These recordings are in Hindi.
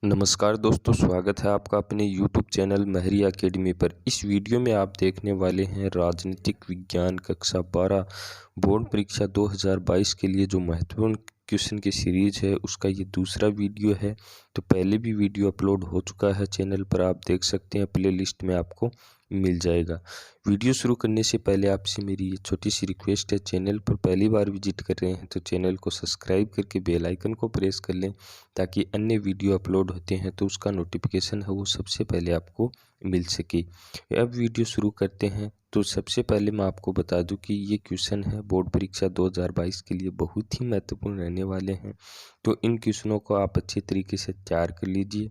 नमस्कार दोस्तों, स्वागत है आपका अपने YouTube चैनल महरी एकेडमी पर। इस वीडियो में आप देखने वाले हैं राजनीतिक विज्ञान कक्षा 12 बोर्ड परीक्षा 2022 के लिए जो महत्वपूर्ण क्वेश्चन की सीरीज है उसका ये दूसरा वीडियो है। तो पहले भी वीडियो अपलोड हो चुका है चैनल पर, आप देख सकते हैं, प्ले लिस्ट में आपको मिल जाएगा। वीडियो शुरू करने से पहले आपसे मेरी ये छोटी सी रिक्वेस्ट है, चैनल पर पहली बार विजिट कर रहे हैं तो चैनल को सब्सक्राइब करके बेल आइकन को प्रेस कर लें ताकि अन्य वीडियो अपलोड होते हैं तो उसका नोटिफिकेशन है वो सबसे पहले आपको मिल सके। अब वीडियो शुरू करते हैं। तो सबसे पहले मैं आपको बता दूं कि ये क्वेश्चन है बोर्ड परीक्षा 2022 के लिए बहुत ही महत्वपूर्ण रहने वाले हैं। तो इन क्वेश्चनों को आप अच्छे तरीके से तैयार कर लीजिए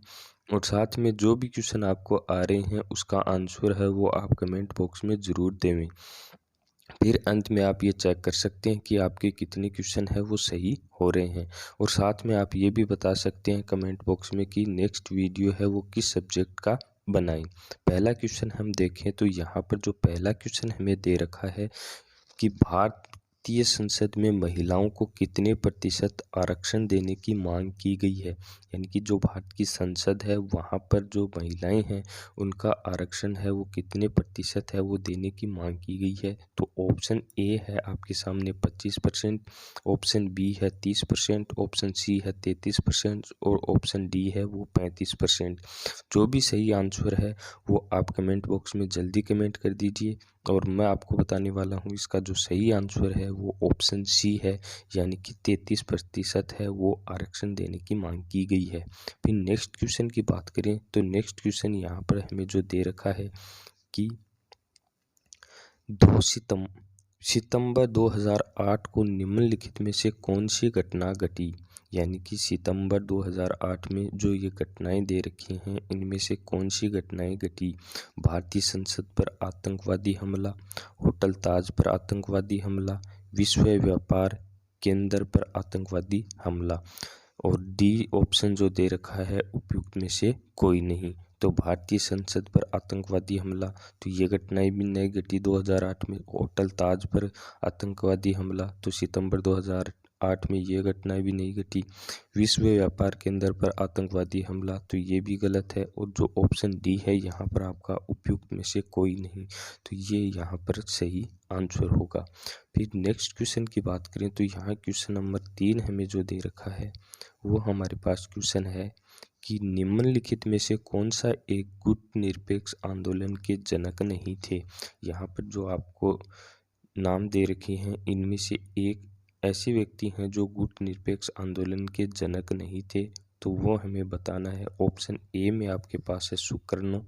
और साथ में जो भी क्वेश्चन आपको आ रहे हैं उसका आंसर है वो आप कमेंट बॉक्स में ज़रूर देवें। फिर अंत में आप ये चेक कर सकते हैं कि आपके कितने क्वेश्चन है वो सही हो रहे हैं। और साथ में आप ये भी बता सकते हैं कमेंट बॉक्स में कि नेक्स्ट वीडियो है वो किस सब्जेक्ट का बनाएं। पहला क्वेश्चन हम देखें तो यहाँ पर जो पहला क्वेश्चन हमें दे रखा है कि भारतीय संसद में महिलाओं को कितने प्रतिशत आरक्षण देने की मांग की गई है। यानी कि जो भारत की संसद है वहाँ पर जो महिलाएं हैं उनका आरक्षण है वो कितने प्रतिशत है वो देने की मांग की गई है। तो ऑप्शन ए है आपके सामने 25%, ऑप्शन बी है 30%, ऑप्शन सी है 33% और ऑप्शन डी है वो 35%। जो भी सही आंसर है वो आप कमेंट बॉक्स में जल्दी कमेंट कर दीजिए। और मैं आपको बताने वाला हूँ इसका जो सही आंसर है वो ऑप्शन सी है, यानी कि 33% है वो आरक्षण देने की मांग की गई है। फिर नेक्स्ट क्वेश्चन की बात करें तो नेक्स्ट क्वेश्चन यहाँ पर हमें जो दे रखा है कि 2 सितंबर 2008 को निम्नलिखित में से कौन सी घटना घटी। यानी कि सितंबर 2008 में जो ये घटनाएं दे रखी हैं इनमें से कौन सी घटनाएं घटी। भारतीय संसद पर आतंकवादी हमला, होटल ताज पर आतंकवादी हमला, विश्व व्यापार केंद्र पर आतंकवादी हमला। और डी ऑप्शन जो दे रखा है उपयुक्त में से कोई नहीं। तो भारतीय संसद पर आतंकवादी हमला तो ये घटनाएं भी नहीं घटी 2008 में। होटल ताज पर आतंकवादी हमला तो सितंबर 2008 में ये घटनाएं भी नहीं घटी। विश्व व्यापार केंद्र पर आतंकवादी हमला तो ये भी गलत है। और जो ऑप्शन डी है यहाँ पर आपका उपयुक्त में से कोई नहीं, तो ये यहाँ पर सही आंसर होगा। फिर नेक्स्ट क्वेश्चन की बात करें तो यहाँ क्वेश्चन नंबर 3 हमें जो दे रखा है वो हमारे पास क्वेश्चन है कि निम्नलिखित में से कौन सा एक गुट निरपेक्ष आंदोलन के जनक नहीं थे। यहाँ पर जो आपको नाम दे रखे हैं इनमें से एक ऐसे व्यक्ति हैं जो गुट निरपेक्ष आंदोलन के जनक नहीं थे, तो वो हमें बताना है। ऑप्शन ए में आपके पास है सुकर्णो,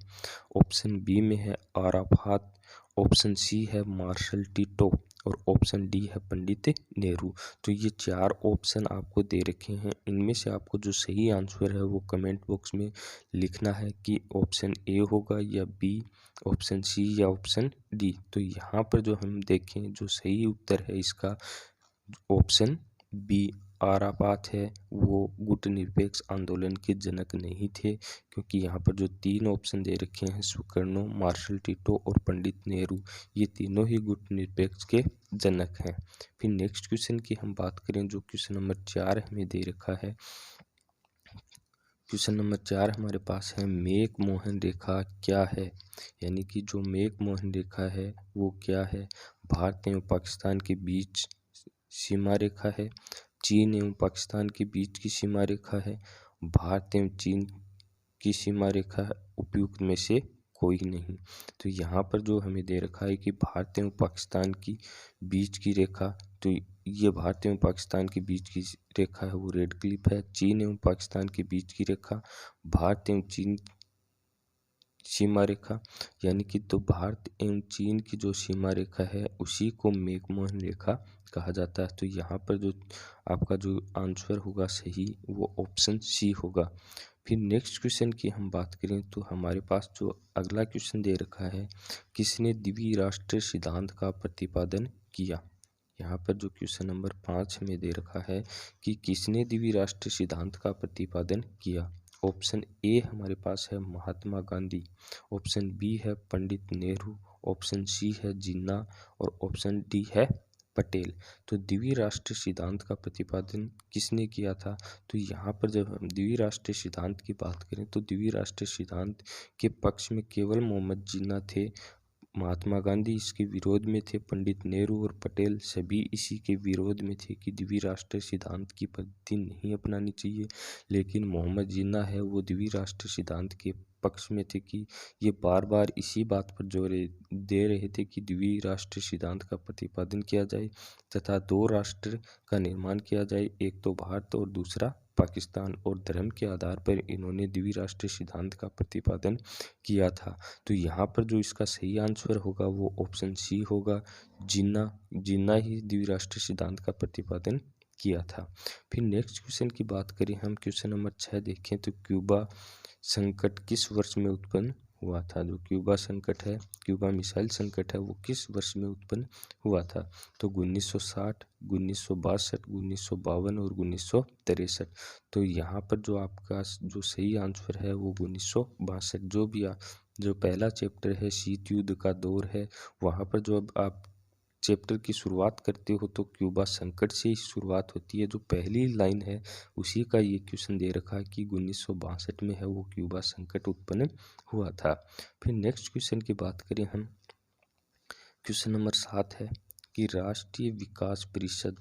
ऑप्शन बी में है आराफात, ऑप्शन सी है मार्शल टिटो और ऑप्शन डी है पंडित नेहरू। तो ये 4 ऑप्शन आपको दे रखे हैं, इनमें से आपको जो सही आंसर है वो कमेंट बॉक्स में लिखना है कि ऑप्शन ए होगा या बी, ऑप्शन सी या ऑप्शन डी। तो यहाँ पर जो हम देखें जो सही उत्तर है इसका ऑप्शन बी आरापात है, वो गुट निरपेक्ष आंदोलन के जनक नहीं थे, क्योंकि यहाँ पर जो 3 ऑप्शन दे रखे हैं सुकर्णो, मार्शल टिटो और पंडित नेहरू, ये तीनों ही गुट निरपेक्ष के जनक हैं। फिर नेक्स्ट क्वेश्चन की हम बात करें जो क्वेश्चन नंबर 4 हमें दे रखा है। क्वेश्चन नंबर 4 हमारे पास है मेक मोहन रेखा क्या है। यानी कि जो मेक मोहन रेखा है वो क्या है। भारत एवं पाकिस्तान के बीच सीमा रेखा है, चीन एवं पाकिस्तान के बीच की सीमा रेखा है, भारत एवं चीन की सीमा रेखा है, उपयुक्त में से कोई नहीं। तो यहाँ पर जो हमें दे रखा है कि भारत एवं पाकिस्तान की बीच की रेखा, तो ये भारत एवं पाकिस्तान के बीच की रेखा है वो रेड क्लिफ है। चीन एवं पाकिस्तान के बीच की रेखा भारत एवं चीन सीमा रेखा, यानी कि तो भारत एवं चीन की जो सीमा रेखा है उसी को मैकमोहन रेखा कहा जाता है। तो यहाँ पर जो आपका जो आंसर होगा सही वो ऑप्शन सी होगा। फिर नेक्स्ट क्वेश्चन की हम बात करें तो हमारे पास जो अगला क्वेश्चन दे रखा है किसने द्विराष्ट्रीय सिद्धांत का प्रतिपादन किया। यहाँ पर जो क्वेश्चन नंबर 5 में दे रखा है कि किसने द्विराष्ट्रीय सिद्धांत का प्रतिपादन किया। ऑप्शन ए हमारे पास है महात्मा गांधी, ऑप्शन बी है पंडित नेहरू, ऑप्शन सी है जिन्ना और ऑप्शन डी है पटेल। तो द्विराष्ट्र सिद्धांत का प्रतिपादन किसने किया था? तो यहाँ पर जब हम द्विराष्ट्र सिद्धांत की बात करें तो द्विराष्ट्र सिद्धांत के पक्ष में केवल मोहम्मद जिन्ना थे, महात्मा गांधी इसके विरोध में थे, पंडित नेहरू और पटेल सभी इसी के विरोध में थे कि द्विराष्ट्र सिद्धांत की पद्धति नहीं अपनानी चाहिए। लेकिन मोहम्मद जिन्ना है वो द्विराष्ट्र सिद्धांत के पक्ष में थे कि ये बार बार इसी बात पर जोर दे रहे थे कि द्विराष्ट्र सिद्धांत का प्रतिपादन किया जाए तथा दो राष्ट्र का निर्माण किया जाए, एक तो भारत और दूसरा पाकिस्तान, और धर्म के आधार पर इन्होंने द्विराष्ट्र सिद्धांत का प्रतिपादन किया था। तो यहाँ पर जो इसका सही आंसर होगा वो ऑप्शन सी होगा, जिन्ना ही द्विराष्ट्र सिद्धांत का प्रतिपादन किया था। फिर नेक्स्ट क्वेश्चन की बात करें हम, क्वेश्चन नंबर 6 देखें तो क्यूबा संकट किस वर्ष में उत्पन्न हुआ था? जो क्यूबा संकट है, क्यूबा मिसाइल संकट है, वो किस वर्ष में उत्पन्न हुआ था? तो 1960, 1962, 1952 और 1963। तो यहाँ पर जो आपका जो सही आंसर है वो 1962। जो पहला चैप्टर है शीत युद्ध का दौर है, वहाँ पर जो अब आप चैप्टर की शुरुआत करते हो तो क्यूबा संकट से ही शुरुआत होती है। जो पहली लाइन है उसी का ये क्वेश्चन दे रखा है कि 1962 में है वो क्यूबा संकट उत्पन्न हुआ था। फिर नेक्स्ट क्वेश्चन की बात करें हम, क्वेश्चन नंबर 7 है कि राष्ट्रीय विकास परिषद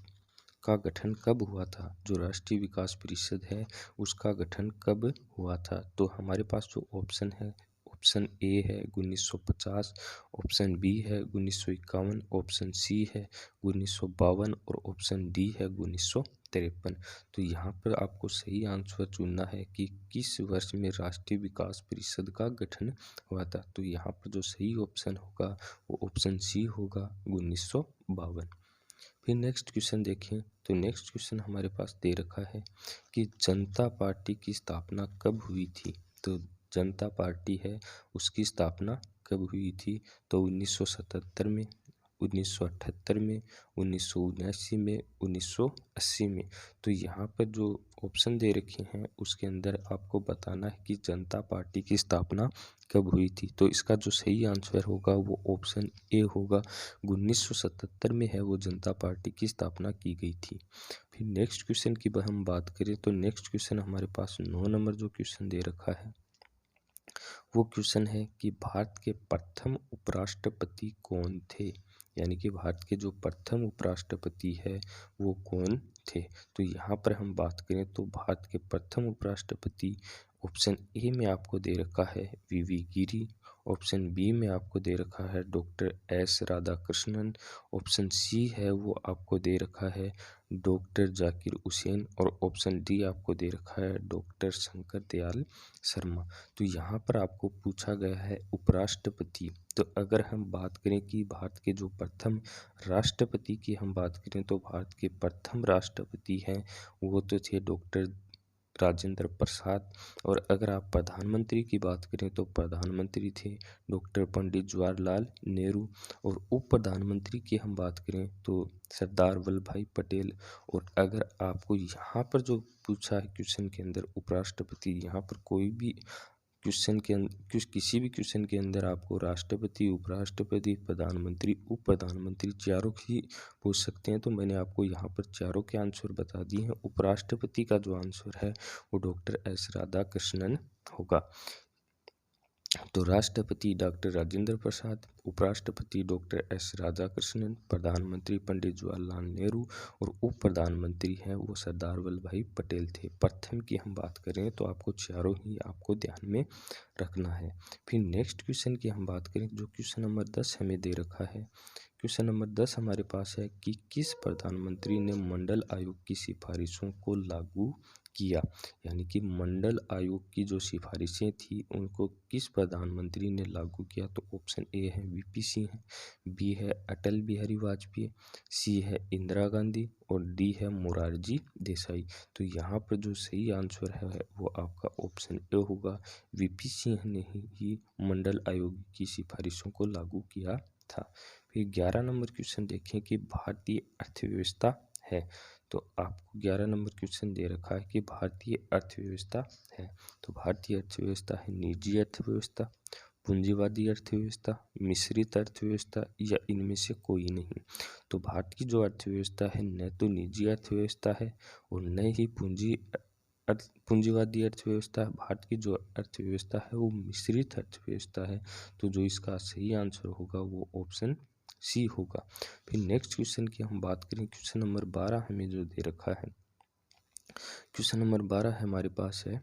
का गठन कब हुआ था? जो राष्ट्रीय विकास परिषद है उसका गठन कब हुआ था? तो हमारे पास जो ऑप्शन है, ऑप्शन ए है 1950, ऑप्शन बी है 1951, ऑप्शन सी है 1952 और ऑप्शन डी है 1953। तो यहाँ पर आपको सही आंसर चुनना है कि किस वर्ष में राष्ट्रीय विकास परिषद का गठन हुआ था। तो यहाँ पर जो सही ऑप्शन होगा वो ऑप्शन सी होगा 1952। फिर नेक्स्ट क्वेश्चन देखें तो नेक्स्ट क्वेश्चन हमारे पास दे रखा है कि जनता पार्टी की स्थापना कब हुई थी? तो जनता पार्टी है उसकी स्थापना कब हुई थी? तो 1977 में, 1978 में, 1979 में, 1980 में। तो यहाँ पर जो ऑप्शन दे रखे हैं उसके अंदर आपको बताना है कि जनता पार्टी की स्थापना कब हुई थी। तो इसका जो सही आंसर होगा वो ऑप्शन ए होगा, 1977 में है वो जनता पार्टी की स्थापना की गई थी। फिर नेक्स्ट क्वेश्चन की हम बात करें तो नेक्स्ट क्वेश्चन हमारे पास 9 नंबर जो क्वेश्चन दे रखा है वो क्वेश्चन है कि भारत के प्रथम उपराष्ट्रपति कौन थे? यानी कि भारत के जो प्रथम उपराष्ट्रपति है वो कौन थे? तो यहाँ पर हम बात करें तो भारत के प्रथम उपराष्ट्रपति ऑप्शन ए में आपको दे रखा है वीवी गिरी, ऑप्शन बी में आपको दे रखा है doctor S Radhakrishnan, option C है वो आपको दे रखा है डॉक्टर जाकिर हुसैन और ऑप्शन डी आपको दे रखा है डॉक्टर शंकर दयाल शर्मा। तो यहाँ पर आपको पूछा गया है उपराष्ट्रपति। तो अगर हम बात करें कि भारत के जो प्रथम राष्ट्रपति की हम बात करें तो भारत के प्रथम राष्ट्रपति हैं वो तो थे डॉक्टर राजेंद्र प्रसाद। और अगर आप प्रधानमंत्री की बात करें तो प्रधानमंत्री थे डॉक्टर पंडित जवाहरलाल नेहरू। और उप प्रधानमंत्री की हम बात करें तो सरदार वल्लभ भाई पटेल। और अगर आपको यहाँ पर जो पूछा है क्वेश्चन के अंदर उपराष्ट्रपति, यहाँ पर कोई भी क्वेश्चन के किसी भी क्वेश्चन के अंदर आपको राष्ट्रपति, उपराष्ट्रपति, प्रधानमंत्री, उप प्रधानमंत्री चारों ही पूछ सकते हैं। तो मैंने आपको यहाँ पर चारों के आंसर बता दिए हैं। उपराष्ट्रपति का जो आंसर है वो डॉक्टर एस राधाकृष्णन होगा। तो राष्ट्रपति डॉक्टर राजेंद्र प्रसाद, उपराष्ट्रपति डॉक्टर एस राधाकृष्णन, प्रधानमंत्री पंडित जवाहरलाल नेहरू और उप प्रधानमंत्री हैं वो सरदार वल्लभ भाई पटेल थे। प्रथम की हम बात करें तो आपको चारों ही आपको ध्यान में रखना है। फिर नेक्स्ट क्वेश्चन की हम बात करें जो क्वेश्चन नंबर 10 हमें दे रखा है। क्वेश्चन नंबर 10 हमारे पास है कि किस प्रधानमंत्री ने मंडल आयोग की सिफारिशों को लागू किया? यानी कि मंडल आयोग की जो सिफारिशें थी उनको किस प्रधानमंत्री ने लागू किया? तो ऑप्शन ए है वीपी सिंह है, बी है अटल बिहारी वाजपेयी, सी है इंदिरा गांधी और डी है मोरारजी देसाई। तो यहाँ पर जो सही आंसर है वो आपका ऑप्शन ए होगा, वीपी सिंह ने ही मंडल आयोग की सिफारिशों को लागू किया था। फिर 11 नंबर क्वेश्चन देखें कि भारतीय अर्थव्यवस्था है। तो आपको 11 नंबर क्वेश्चन दे रखा है कि भारतीय अर्थव्यवस्था है। तो भारतीय अर्थव्यवस्था है निजी अर्थव्यवस्था, पूंजीवादी अर्थव्यवस्था, मिश्रित अर्थव्यवस्था या इनमें से कोई नहीं। तो भारत की जो अर्थव्यवस्था है न तो निजी अर्थव्यवस्था है और न ही पूंजीवादी अर्थव्यवस्था है। भारत की जो अर्थव्यवस्था है वो मिश्रित अर्थव्यवस्था है। तो जो इसका सही आंसर होगा वो ऑप्शन सी होगा। फिर नेक्स्ट क्वेश्चन की हम बात करें, क्वेश्चन नंबर 12 हमें जो दे रखा है, क्वेश्चन नंबर 12 हमारे पास है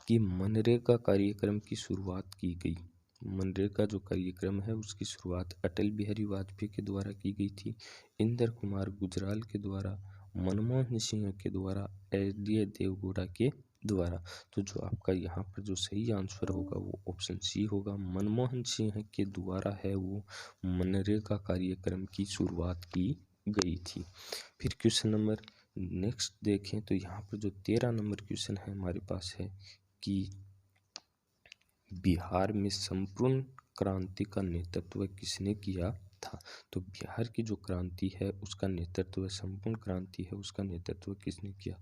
कि मनरेगा कार्यक्रम की शुरुआत की गई। मनरेगा जो कार्यक्रम है उसकी शुरुआत अटल बिहारी वाजपेयी के द्वारा की गई थी, इंदिरा कुमार गुजराल के द्वारा, मनमोहन सिंह के द्वारा, एच.डी. देवगौड़ा के द्वारा। तो जो आपका यहाँ पर जो सही आंसर होगा वो ऑप्शन सी होगा, मनमोहन सिंह के द्वारा है वो मनरेगा कार्यक्रम की शुरुआत की गई थी। फिर क्वेश्चन नंबर नेक्स्ट देखें तो यहाँ पर जो 13 नंबर क्वेश्चन है हमारे पास है कि बिहार में संपूर्ण क्रांति का नेतृत्व किसने किया था। तो बिहार की जो क्रांति है उसका नेतृत्व, संपूर्ण क्रांति है उसका नेतृत्व किसने किया,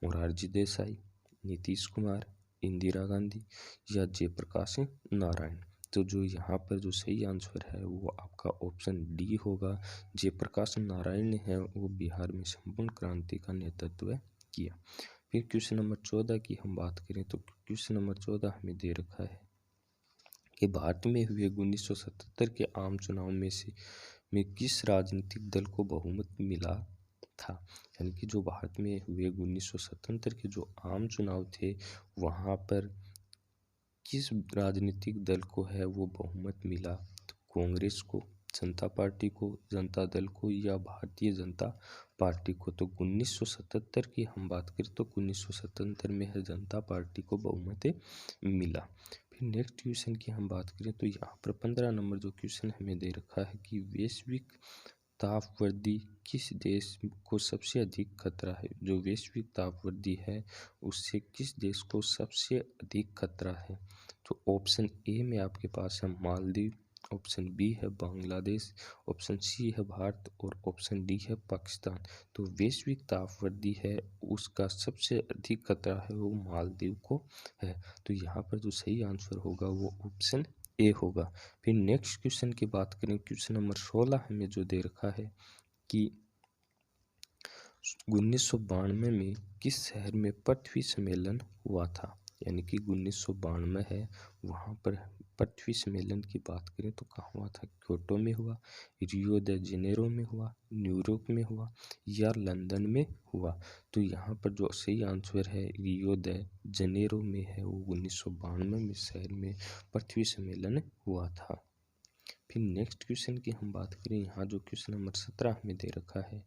मोरारजी देसाई, नीतीश कुमार, इंदिरा गांधी या जयप्रकाश नारायण। तो जो यहाँ पर जो सही आंसर है वो आपका ऑप्शन डी होगा, जयप्रकाश नारायण ने है वो बिहार में संपूर्ण क्रांति का नेतृत्व किया। फिर क्वेश्चन नंबर 14 की हम बात करें तो क्वेश्चन नंबर 14 हमें दे रखा है कि भारत में हुए 1977 के आम चुनाव में किस राजनीतिक दल को बहुमत मिला था। यानी कि जो भारत में हुए 1977 के जो आम चुनाव थे वहाँ पर किस राजनीतिक दल को है वो बहुमत मिला। तो कांग्रेस को, जनता पार्टी को, जनता दल को या भारतीय जनता पार्टी को। तो 1977 की हम बात करें तो 1977 में है जनता पार्टी को बहुमत मिला। फिर नेक्स्ट क्वेश्चन की हम बात करें तो यहाँ पर 15 नंबर जो क्वेश्चन हमें दे रखा है कि वैश्विक तापवृद्धि किस देश को सबसे अधिक खतरा है। जो वैश्विक तापवृद्धि है उससे किस देश को सबसे अधिक खतरा है। तो ऑप्शन ए में आपके पास है मालदीव, ऑप्शन बी है बांग्लादेश, ऑप्शन सी है भारत और ऑप्शन डी है पाकिस्तान। तो वैश्विक तापवृद्धि है उसका सबसे अधिक खतरा है वो मालदीव को है। तो यहाँ पर जो सही आंसर होगा वो ऑप्शन ए होगा। फिर नेक्स्ट क्वेश्चन की बात करें, क्वेश्चन नंबर 16 हमें जो दे रखा है कि 1992 में किस शहर में पृथ्वी सम्मेलन हुआ था। यानी कि 1992 है वहाँ पर पृथ्वी सम्मेलन की बात करें तो कहाँ हुआ था, क्योटो में हुआ, रियो द जेनेरो में हुआ, न्यूयॉर्क में हुआ या लंदन में हुआ। तो यहाँ पर जो सही आंसर है रियो द जेनेरो में है वो 1992 में शहर में पृथ्वी सम्मेलन हुआ था। फिर नेक्स्ट क्वेश्चन की हम बात करें, यहाँ जो क्वेश्चन नंबर 17 हमें दे रखा है,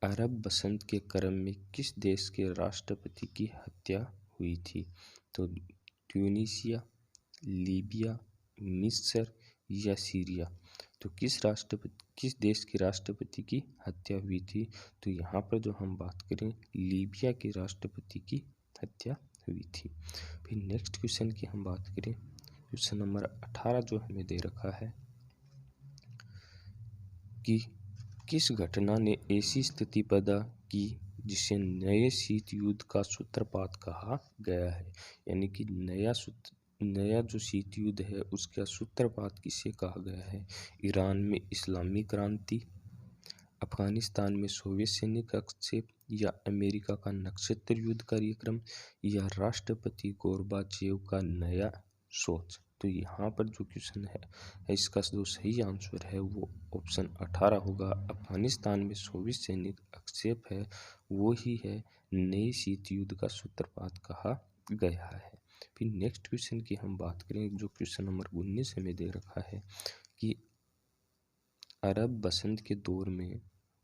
अरब बसंत के क्रम में किस देश के राष्ट्रपति की हत्या हुई थी। तो ट्यूनीशिया, लीबिया, मिस्र या सीरिया। तो किस देश के राष्ट्रपति की हत्या हुई थी। तो यहाँ पर जो हम बात करें लीबिया के राष्ट्रपति की हत्या हुई थी। फिर नेक्स्ट क्वेश्चन की हम बात करें, क्वेश्चन नंबर 18 जो हमें दे रखा है कि किस घटना ने ऐसी स्थिति पैदा की जिसे नए शीत युद्ध का सूत्रपात कहा गया है। यानी कि नया जो शीत युद्ध है उसका सूत्रपात किसे कहा गया है। ईरान में इस्लामी क्रांति, अफगानिस्तान में सोवियत सैनिक हस्तक्षेप या अमेरिका का नक्षत्र युद्ध कार्यक्रम या राष्ट्रपति गोर्बाचेव का नया सोच। तो यहाँ पर जो क्वेश्चन है इसका जो सही आंसर है वो ऑप्शन 18 होगा, अफगानिस्तान में सोवियत सैनिक हस्तक्षेप है वो ही है नई शीत युद्ध का सूत्रपात कहा गया है। फिर नेक्स्ट क्वेश्चन की हम बात करें जो क्वेश्चन नंबर 19 हमें दे रखा है कि अरब बसंत के दौर में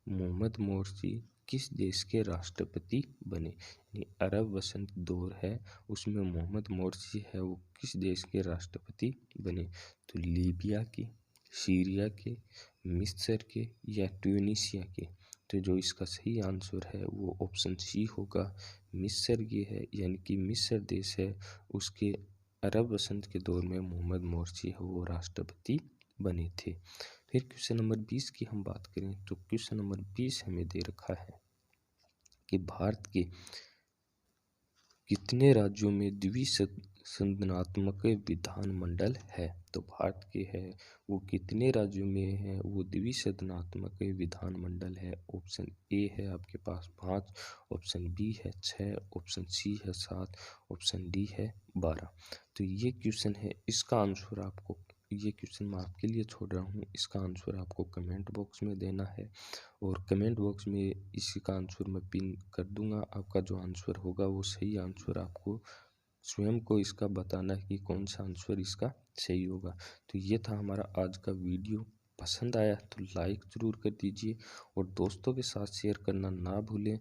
मोहम्मद मोर्सी किस देश के राष्ट्रपति बने। यानी अरब बसंत दौर है उसमें मोहम्मद मोर्सी है वो किस देश के राष्ट्रपति बने। तो लीबिया के, सीरिया के, मिस्र के या ट्यूनीशिया के। तो जो इसका सही आंसर है वो ऑप्शन सी होगा, मिस्र ये है। यानी कि मिस्र देश है उसके अरब बसंत के दौर में मोहम्मद मोर्सी है वो राष्ट्रपति बने थे। फिर क्वेश्चन नंबर 20 की हम बात करें तो क्वेश्चन नंबर 20 हमें दे रखा है कि भारत के कितने राज्यों में द्विसदनात्मक विधानमंडल है? तो भारत के है वो कितने राज्यों में है वो द्विसदनात्मक विधानमंडल है? ऑप्शन ए है आपके पास 5, ऑप्शन बी है 6, ऑप्शन सी है 7, ऑप्शन डी है 12। तो ये क्वेश्चन है, इसका आंसर आपको, ये क्वेश्चन मैं आपके लिए छोड़ रहा हूँ, इसका आंसर आपको कमेंट बॉक्स में देना है। और कमेंट बॉक्स में इसी का आंसर मैं पिन कर दूंगा। आपका जो आंसर होगा वो सही आंसर आपको स्वयं को इसका बताना है कि कौन सा आंसर इसका सही होगा। तो ये था हमारा आज का वीडियो। पसंद आया तो लाइक ज़रूर कर दीजिए और दोस्तों के साथ शेयर करना ना भूलें।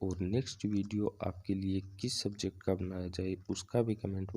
और नेक्स्ट वीडियो आपके लिए किस सब्जेक्ट का बनाया जाए उसका भी कमेंट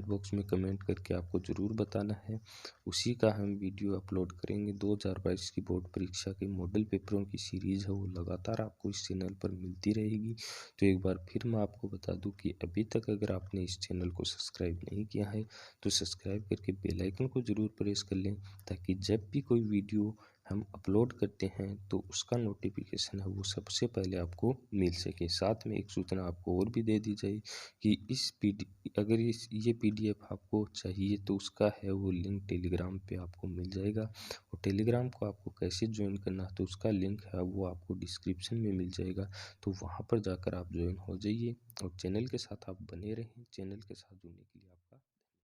बॉक्स में कमेंट करके आपको ज़रूर बताना है। उसी का हम वीडियो अपलोड करेंगे। 2022 की बोर्ड परीक्षा के मॉडल पेपरों की सीरीज़ है वो लगातार आपको इस चैनल पर मिलती रहेगी। तो एक बार फिर मैं आपको बता दूं कि अभी तक अगर आपने इस चैनल को सब्सक्राइब नहीं किया है तो सब्सक्राइब करके बेल आइकन को ज़रूर प्रेस कर लें, ताकि जब भी कोई वीडियो हम अपलोड करते हैं तो उसका नोटिफिकेशन है वो सबसे पहले आपको मिल सके। साथ में एक सूचना आपको और भी दे दी जाए कि अगर ये पीडीएफ आपको चाहिए तो उसका है वो लिंक टेलीग्राम पे आपको मिल जाएगा। और टेलीग्राम को आपको कैसे ज्वाइन करना है तो उसका लिंक है वो आपको डिस्क्रिप्शन में मिल जाएगा। तो वहाँ पर जाकर आप ज्वाइन हो जाइए और चैनल के साथ आप बने रहें। चैनल के साथ जुड़ने के लिए